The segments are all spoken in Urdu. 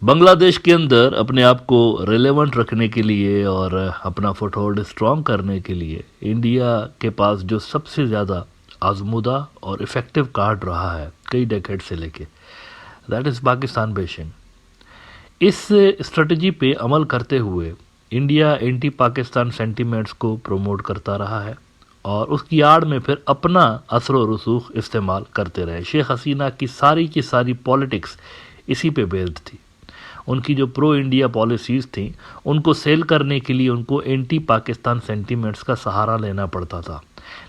بنگلہ دیش کے اندر اپنے آپ کو ریلیونٹ رکھنے کے لیے اور اپنا فٹ ہولڈ اسٹرانگ کرنے کے لیے انڈیا کے پاس جو سب سے زیادہ آزمودہ اور افیکٹو کارڈ رہا ہے کئی ڈیکیڈ سے لے کے، دیٹ از پاکستان بیشنگ. اس اسٹریٹجی پہ عمل کرتے ہوئے انڈیا اینٹی پاکستان سینٹیمنٹس کو پروموٹ کرتا رہا ہے اور اس کی آڑ میں پھر اپنا اثر و رسوخ استعمال کرتے رہے. شیخ حسینہ کی ساری پالیٹکس اسی پہ بیسڈ تھی. ان کی جو پرو انڈیا پالیسیز تھیں ان کو سیل کرنے کے لیے ان کو اینٹی پاکستان سینٹیمنٹس کا سہارا لینا پڑتا تھا.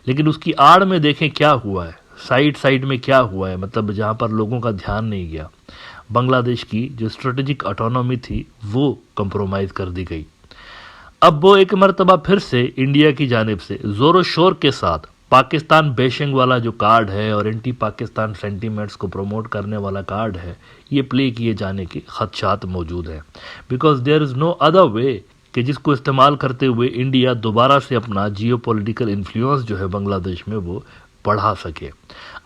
لیکن اس کی آڑ میں دیکھیں کیا ہوا ہے، سائڈ میں کیا ہوا ہے، مطلب جہاں پر لوگوں کا دھیان نہیں گیا، بنگلہ دیش کی جو اسٹریٹجک آٹونومی تھی وہ کمپرومائز کر دی گئی. اب وہ ایک مرتبہ پھر سے انڈیا کی جانب سے زور و شور کے ساتھ پاکستان بیشنگ والا جو کارڈ ہے اور اینٹی پاکستان سینٹیمنٹس کو پروموٹ کرنے والا کارڈ ہے، یہ پلے کیے جانے کے خدشات موجود ہیں. Because there is no other way کہ جس کو استعمال کرتے ہوئے انڈیا دوبارہ سے اپنا جیو پولیٹیکل انفلوئنس جو ہے بنگلہ دیش میں وہ بڑھا سکے.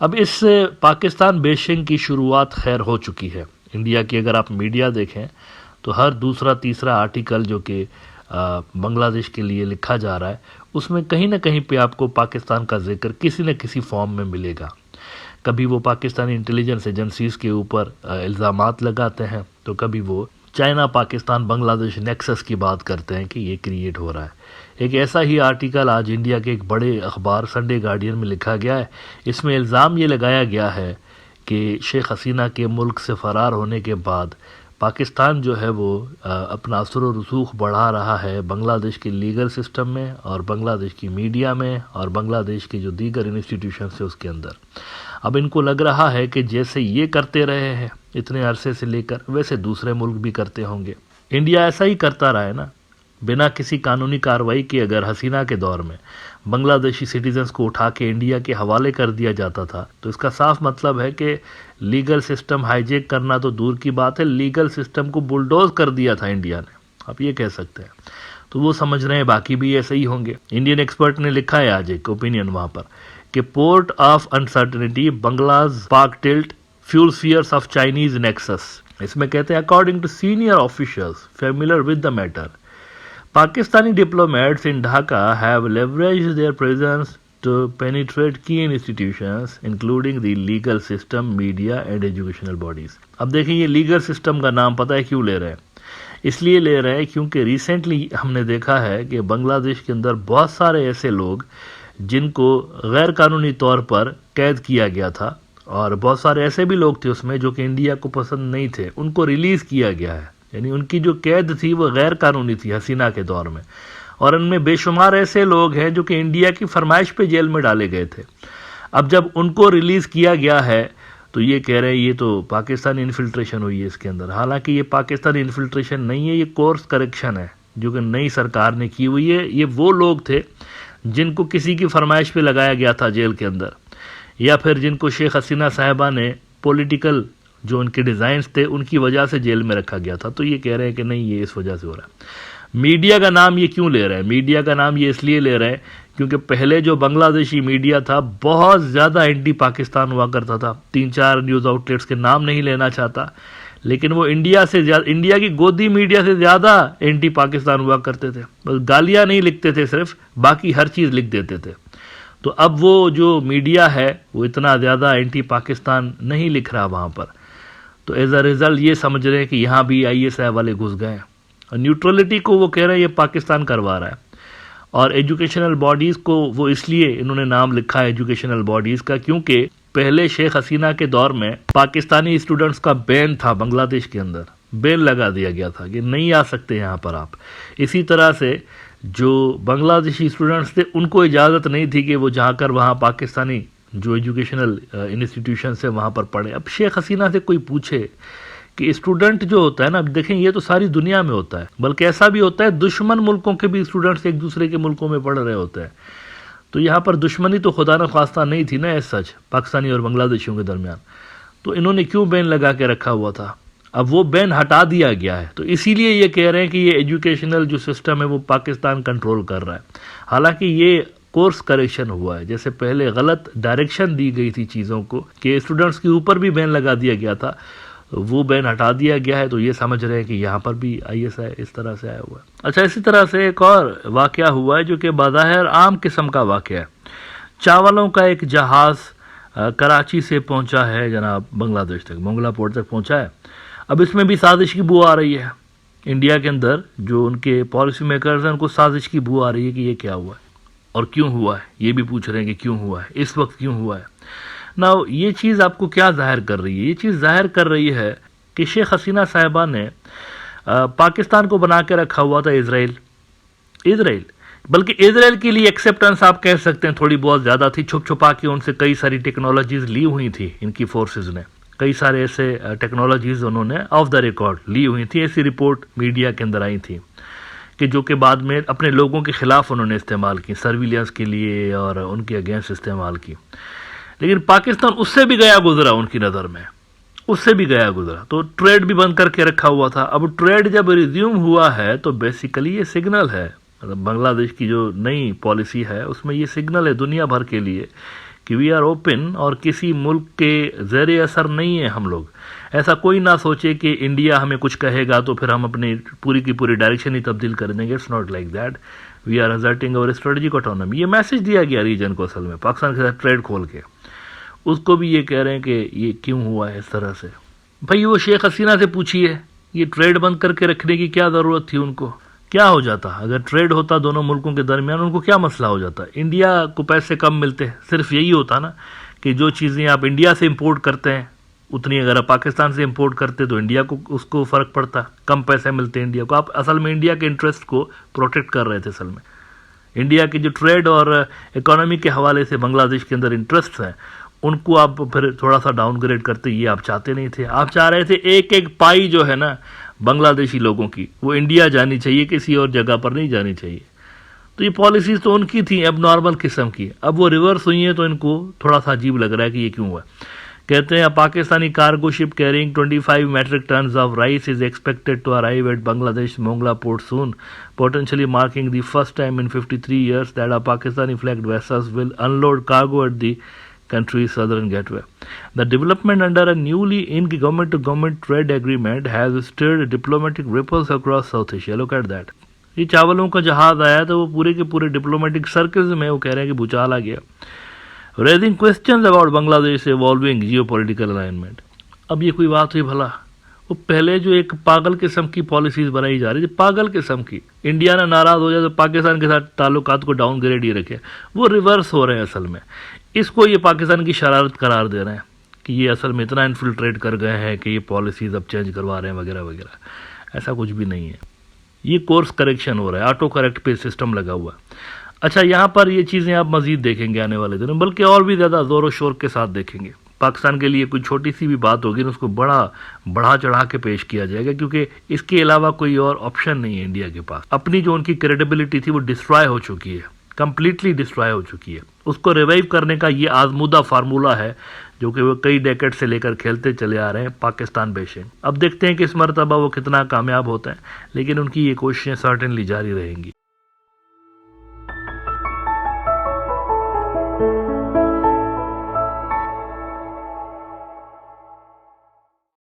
اب اس پاکستان بیشنگ کی شروعات خیر ہو چکی ہے. انڈیا کی اگر آپ میڈیا دیکھیں تو ہر دوسرا تیسرا آرٹیکل جو کہ بنگلہ دیش کے لیے لکھا جا رہا ہے اس میں کہیں نہ کہیں پہ آپ کو پاکستان کا ذکر کسی نہ کسی فارم میں ملے گا. کبھی وہ پاکستانی انٹیلیجنس ایجنسیز کے اوپر الزامات لگاتے ہیں تو کبھی وہ چائنا پاکستان بنگلہ دیش نیکسس کی بات کرتے ہیں کہ یہ کریٹ ہو رہا ہے. ایک ایسا ہی آرٹیکل آج انڈیا کے ایک بڑے اخبار سنڈے گارڈین میں لکھا گیا ہے. اس میں الزام یہ لگایا گیا ہے کہ شیخ حسینہ کے ملک سے فرار ہونے کے بعد پاکستان جو ہے وہ اپنا اثر و رسوخ بڑھا رہا ہے بنگلہ دیش کے لیگل سسٹم میں اور بنگلہ دیش کی میڈیا میں اور بنگلہ دیش کے جو دیگر انسٹیٹیوشنز ہیں اس کے اندر. اب ان کو لگ رہا ہے کہ جیسے یہ کرتے رہے ہیں اتنے عرصے سے لے کر ویسے دوسرے ملک بھی کرتے ہوں گے. انڈیا ایسا ہی کرتا رہا ہے نا، بنا کسی قانونی کارروائی کے. اگر حسینہ کے دور میں بنگلہ دیشی سٹیزنز کو اٹھا کے انڈیا کے حوالے کر دیا جاتا تھا تو اس کا صاف مطلب ہے کہ لیگل سسٹم ہائی جیک کرنا تو دور کی بات ہے، لیگل سسٹم کو بلڈوز کر دیا تھا انڈیا نے. آپ یہ کہہ سکتے ہیں. تو وہ سمجھ رہے ہیں باقی بھی ایسے ہی ہوں گے. انڈین ایکسپرٹ نے لکھا ہے آج ایک اوپینین وہاں پر کہ port of uncertainty Bangla's Pak tilt fuel fears of Chinese nexus. اس میں کہتے ہیں according to senior officials familiar with the matter Pakistani diplomats in Dhaka have leveraged their presence to penetrate key institutions including the legal system, media and educational bodies. اب دیکھیں یہ لیگل سسٹم کا نام پتہ ہے کیوں لے رہے ہیں؟ اس لیے لے رہے ہیں کیونکہ ریسنٹلی ہم نے دیکھا ہے کہ بنگلہ دیش کے اندر بہت سارے ایسے لوگ جن کو غیر قانونی طور پر قید کیا گیا تھا اور بہت سارے ایسے بھی لوگ تھے اس میں جو کہ انڈیا کو پسند نہیں تھے، ان کو ریلیز کیا گیا ہے. یعنی ان کی جو قید تھی وہ غیر قانونی تھی حسینہ کے دور میں، اور ان میں بے شمار ایسے لوگ ہیں جو کہ انڈیا کی فرمائش پہ جیل میں ڈالے گئے تھے. اب جب ان کو ریلیز کیا گیا ہے تو یہ کہہ رہے ہیں یہ تو پاکستانی انفلٹریشن ہوئی ہے اس کے اندر. حالانکہ یہ پاکستانی انفلٹریشن نہیں ہے، یہ کورس کریکشن ہے جو کہ نئی سرکار نے کی ہوئی ہے. یہ وہ لوگ تھے جن کو کسی کی فرمائش پہ لگایا گیا تھا جیل کے اندر، یا پھر جن کو شیخ حسینہ صاحبہ نے پولیٹیکل جو ان کے ڈیزائنز تھے ان کی وجہ سے جیل میں رکھا گیا تھا. تو یہ کہہ رہے ہیں کہ نہیں یہ اس وجہ سے ہو رہا ہے. میڈیا کا نام یہ کیوں لے رہے ہیں؟ میڈیا کا نام یہ اس لیے لے رہے ہیں کیونکہ پہلے جو بنگلہ دیشی میڈیا تھا بہت زیادہ اینٹی پاکستان ہوا کرتا تھا. 3-4 نیوز آؤٹ لیٹس کے نام نہیں لینا چاہتا، لیکن وہ انڈیا سے زیادہ، انڈیا کی گودی میڈیا سے زیادہ اینٹی پاکستان ہوا کرتے تھے. بس گالیاں نہیں لکھتے تھے صرف، باقی ہر چیز لکھ دیتے تھے. تو اب وہ جو میڈیا ہے وہ اتنا زیادہ اینٹی پاکستان نہیں لکھ رہا وہاں پر. تو ایز اے ریزلٹ یہ سمجھ رہے ہیں کہ یہاں بھی آئی ایس آئی والے گھس گئے ہیں. اور نیوٹرلٹی کو وہ کہہ رہے ہیں یہ پاکستان کروا رہا ہے. اور ایجوکیشنل باڈیز کو وہ اس لیے انہوں نے نام لکھا ہے ایجوکیشنل باڈیز کا کیونکہ پہلے شیخ حسینہ کے دور میں پاکستانی اسٹوڈنٹس کا بین تھا بنگلہ دیش کے اندر، بین لگا دیا گیا تھا کہ نہیں آ سکتے یہاں پر آپ. اسی طرح سے جو بنگلہ دیشی اسٹوڈنٹس تھے ان کو اجازت نہیں تھی کہ وہ جا کر وہاں پاکستانی جو ایجوکیشنل انسٹیٹیوشن سے وہاں پر پڑھے. اب شیخ حسینہ سے کوئی پوچھے کہ اسٹوڈنٹ جو ہوتا ہے نا، دیکھیں یہ تو ساری دنیا میں ہوتا ہے، بلکہ ایسا بھی ہوتا ہے دشمن ملکوں کے بھی اسٹوڈنٹس ایک دوسرے کے ملکوں میں پڑھ رہے ہوتے ہیں. تو یہاں پر دشمنی تو خدا نہ خواستہ نہیں تھی نا ایز سچ پاکستانی اور بنگلہ دیشیوں کے درمیان. تو انہوں نے کیوں بین لگا کے رکھا ہوا تھا؟ اب وہ بین ہٹا دیا گیا ہے. تو اسی لیے یہ کہہ رہے ہیں کہ یہ ایجوکیشنل جو سسٹم ہے وہ پاکستان کنٹرول کر رہا ہے. حالانکہ یہ کورس کریکشن ہوا ہے. جیسے پہلے غلط ڈائریکشن دی گئی تھی چیزوں کو کہ اسٹوڈنٹس کے اوپر بھی بین لگا دیا گیا تھا، وہ بین ہٹا دیا گیا ہے، تو یہ سمجھ رہے ہیں کہ یہاں پر بھی ISI اس طرح سے آیا ہوا ہے۔ اچھا، اسی طرح سے ایک اور واقعہ ہوا ہے جو کہ بظاہر عام قسم کا واقعہ ہے۔ چاولوں کا ایک جہاز کراچی سے پہنچا ہے جناب بنگلہ دیش تک، منگلا پورٹ تک پہنچا ہے۔ اب اس میں بھی سازش کی بو آ رہی ہے۔ انڈیا کے اندر جو ان کے پالیسی میکرز ہیں ان کو سازش کی بو آ رہی ہے کہ یہ کیا ہوا ہے اور کیوں ہوا ہے، یہ بھی پوچھ رہے ہیں کہ کیوں ہوا ہے، اس وقت کیوں ہوا ہے۔ نا یہ چیز آپ کو کیا ظاہر کر رہی ہے؟ یہ چیز ظاہر کر رہی ہے کہ شیخ حسینہ صاحبہ نے پاکستان کو بنا کے رکھا ہوا تھا اسرائیل، بلکہ اسرائیل کے لیے ایکسیپٹنس آپ کہہ سکتے ہیں تھوڑی بہت زیادہ تھی، چھپ چھپا کے ان سے کئی ساری ٹیکنالوجیز لی ہوئی تھی ان کی فورسز نے، کئی سارے ایسے ٹیکنالوجیز انہوں نے آف دا ریکارڈ لی ہوئی تھی، ایسی رپورٹ میڈیا کے اندر آئی تھی کہ جو کہ بعد میں اپنے لوگوں کے خلاف انہوں نے استعمال کی، سرویلنس کے لیے اور ان کے اگینسٹ استعمال کی۔ لیکن پاکستان اس سے بھی گیا گزرا، ان کی نظر میں اس سے بھی گیا گزرا، تو ٹریڈ بھی بند کر کے رکھا ہوا تھا۔ اب ٹریڈ جب ریزیوم ہوا ہے تو بیسیکلی یہ سگنل ہے، بنگلہ دیش کی جو نئی پالیسی ہے اس میں یہ سگنل ہے دنیا بھر کے لیے کہ وی آر اوپن، اور کسی ملک کے زیر اثر نہیں ہیں ہم لوگ۔ ایسا کوئی نہ سوچے کہ انڈیا ہمیں کچھ کہے گا تو پھر ہم اپنی پوری کی پوری ڈائریکشن ہی تبدیل کر دیں گے، it's not like that, we are asserting our strategic autonomy۔ یہ میسج دیا گیا ریجن کو اصل میں پاکستان کے ساتھ ٹریڈ کھول کے، اس کو بھی یہ کہہ رہے ہیں کہ یہ کیوں ہوا ہے اس طرح سے۔ بھائی وہ شیخ حسینہ سے پوچھیے یہ ٹریڈ بند کر کے رکھنے کی کیا ضرورت تھی، ان کو کیا ہو جاتا اگر ٹریڈ ہوتا دونوں ملکوں کے درمیان، ان کو کیا مسئلہ ہو جاتا؟ انڈیا کو پیسے کم ملتے، صرف یہی ہوتا نا کہ جو چیزیں آپ انڈیا سے امپورٹ کرتے ہیں اتنی اگر آپ پاکستان سے امپورٹ کرتے تو انڈیا کو اس کو فرق پڑتا، کم پیسے ملتے انڈیا کو۔ آپ اصل میں انڈیا کے انٹرسٹ کو پروٹیکٹ کر رہے تھے، اصل میں انڈیا کے جو ٹریڈ اور اکانومی کے حوالے سے بنگلہ دیش کے اندر انٹرسٹ ہیں ان کو آپ پھر تھوڑا سا ڈاؤن گریڈ کرتے، یہ آپ چاہتے نہیں تھے۔ آپ چاہ رہے تھے ایک ایک پائی جو ہے نا بنگلہ دیشی لوگوں کی وہ انڈیا جانی چاہیے، کسی اور جگہ پر نہیں جانی چاہیے۔ تو یہ پالیسیز تو ان کی تھیں اب نارمل قسم کی، اب وہ ریورس ہوئی ہیں تو ان کو تھوڑا سا عجیب لگ رہا ہے کہ یہ کیوں ہوا۔ کہتے ہیں Pakistani cargo ship carrying 25 metric tons of rice is expected to arrive at Bangladesh Mongla port soon, potentially marking the first time in 53 years that a Pakistani flagged vessels will unload cargo at the country's southern gateway. The development under a newly inked government-to-government trade agreement has stirred diplomatic ripples across South Asia. Look at that. یہ چاولوں کا جہاز آیا تو وہ پورے کے پورے ڈپلومیٹک سرکلز میں وہ کہہ رہے ہیں کہ بھوچال آ گیا، raising questions about Bangladesh evolving geopolitical alignment۔ اب یہ کوئی بات ہوئی بھلا؟ وہ پہلے جو ایک پاگل قسم کی پالیسیز بنائی جا رہی تھی، پاگل قسم کی، انڈیا نے ناراض ہو جائے تو پاکستان کے ساتھ تعلقات کو ڈاؤن گریڈ ہی رکھے، وہ ریورس ہو رہے ہیں اصل میں۔ اس کو یہ پاکستان کی شرارت قرار دے رہے ہیں کہ یہ اصل میں اتنا انفلٹریٹ کر گئے ہیں کہ یہ پالیسیز اب چینج کروا رہے ہیں وغیرہ وغیرہ۔ ایسا کچھ بھی نہیں ہے، یہ کورس کریکشن ہو رہا ہے، آٹو کریکٹ پہ سسٹم لگا ہوا ہے۔ اچھا، یہاں پر یہ چیزیں آپ مزید دیکھیں گے آنے والے دنوں، بلکہ اور بھی زیادہ زور و شور کے ساتھ دیکھیں گے۔ پاکستان کے لیے کوئی چھوٹی سی بھی بات ہوگی اس کو بڑھا چڑھا کے پیش کیا جائے گا، کیونکہ اس کے علاوہ کوئی اور آپشن نہیں ہے انڈیا کے پاس۔ اپنی جو ان کی کریڈیبلٹی تھی وہ ڈسٹرائے ہو چکی ہے، کمپلیٹلی ڈسٹرائے ہو چکی ہے۔ اس کو ریوائیو کرنے کا یہ آزمودہ فارمولہ ہے جو کہ وہ کئی ڈیکیڈ سے لے کر کھیلتے چلے آ رہے ہیں پاکستان بیشنگ۔ اب دیکھتے ہیں کہ اس مرتبہ وہ کتنا کامیاب ہوتا ہے، لیکن ان کی یہ کوششیں سرٹنلی جاری رہیں گی۔